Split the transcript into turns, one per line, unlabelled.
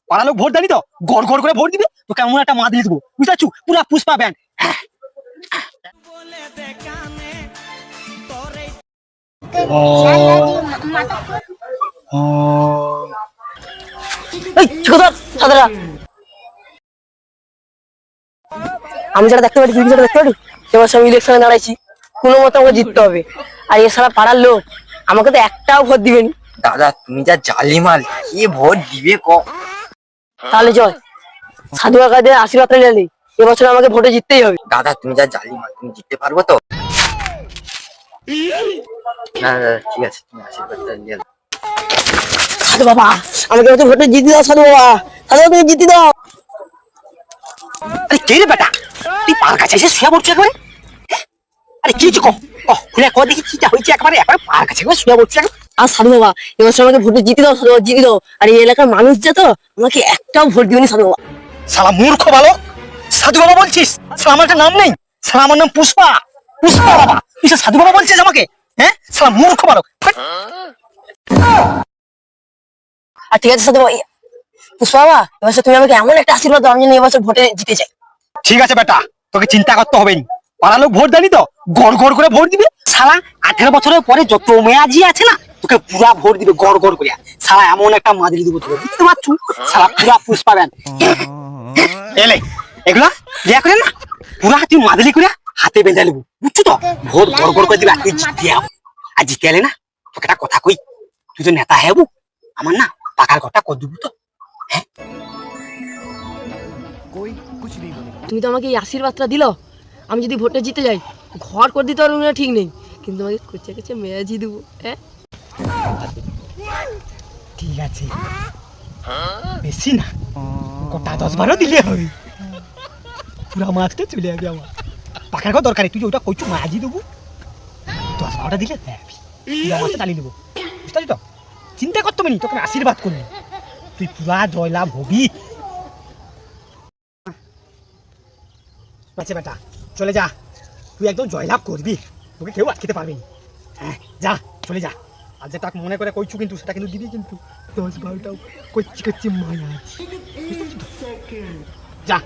পাড়া লোক ভোট দেয়নি তো গড় গড় করে ভোট দিবে তো কেমন একটা মাদলি দেবো বুঝতে পারছো পুরা পুষ্পা ব্যান্ড।
আমি যেটা দেখতে পাচ্ছি তুমি যেটা দেখতে পাচ্ছি এবার আমি ইলেকশনে দাঁড়াইছি কোনো মতো আমাকে জিততে হবে। আর এছাড়া পাড়ার লোক আমাকে তো একটাও ভোট দিবেনি।
দাদা তুমি যা জালিমাল, কে ভোট দিবে ক?
তাহলে চল সাধু কাকাদের আশীর্বাদ নিলে এবছর আমাকে ভোটে জিততেই হবে।
দাদা তুমি যা জালিমাল, তুমি জিততে পারবো তো? না দাদা ঠিক আছে, তুমি আশীর্বাদটা নিয়ে নাও।
সাধু বাবা আমাকে এবছর ভোটে জিতে দাও। সাধু বাবা, সাধু বাবা তুমি জিতে দাও।
আরে কে রে বেটা তুই পার কাছে এসে শুয়ে পড়ছো একবারে? আরে কি হচ্ছে খুলে কো দেখি কিটা হয়েছে একবারে একবারে পার কাছে একবার শুয়ে পড়ছে একবার।
আর সাধু বাবা এবছর আমাকে ভোটে জিতে দাও। সাধু বাবা জিতে দাও। আর এই এলাকার মানুষ যা তো আমাকে একটাও ভোট দিবেনি। সাধু বাবা
শালা মূর্খ বালক, সাধু বাবা বলছিস? শালা আমার একটা নাম নেই? শালা আমার নাম পুষ্পা, পুষ্পা বাবা, তুই সে সাধু বাবা বলছিস আমাকে? হ্যাঁ শালা মূর্খ বালক।
আর ঠিক আছে সাধু বাবা পুষ্পা বাবা এবছর তুমি আমাকে এমন একটা আশীর্বাদ দাও আমি যেন এবছর ভোটে জিতে যাই।
ঠিক আছে বেটা, তোকে চিন্তা করতে হবে না। পাড়া লোক ভোট দেয়নি তো গড় গড় করে ভোট দিবে। শালা 18 বছরের পরে যত মেয়াজি আছে না তোকে পুরা ভোট দিবে গড় গড় করে। শালা এমন একটা মাদলি দিব তোকে, বুঝতে পারছো? শালা পুরা পুষ্পা ব্যান্ড। এলে এগুলা লিয়া করে না পুরা তুই মাদলি করে হাতে বেঁধে নেবো, বুঝছো তো? ভোট গড় গড় করে দিবে আর তুই জিতে যাও। আর জিতে এলে না তোকে একটা কথা কই, তুই তো নেতা হবো, আমার না পাকার ঘরটা করে দিবো তো।
তুমি তো আমাকে এই আশীর্বাদটা দিলো, আমি যদি ভোটে জিতে যাই ঘর করে দিতে পারবো না ঠিক নেই, কিন্তু আমাকে কুচে কুচে মেয়াজি দেবো। হ্যাঁ
ঠিক আছে, বেশি না গোটা 10-12 দিলে হবে, পুরা মাছটা চলে যাবে আমার। পাখার ঘর দরকার, তুই ওটা কইছু মাঝি দেবো 10-12টা দিলে পুরা মাছটা টালি দেবো, বুঝতে পারছি তো? চিন্তা করতে হবে নি, তোকে আশীর্বাদ করবি, তুই পুরা জয়লাভ হবি। আচ্ছা বেটা চলে যা, তুই একদম জয়লাভ করবি, তোকে কেউ আটকেতে পারবি না। হ্যাঁ যা চলে যা, আর যেটা মনে করে কইছু কিন্তু সেটা কিন্তু দিবি, কিন্তু 10-12টাও কচ্ছি কচ্ছি মায়া আছে, যা।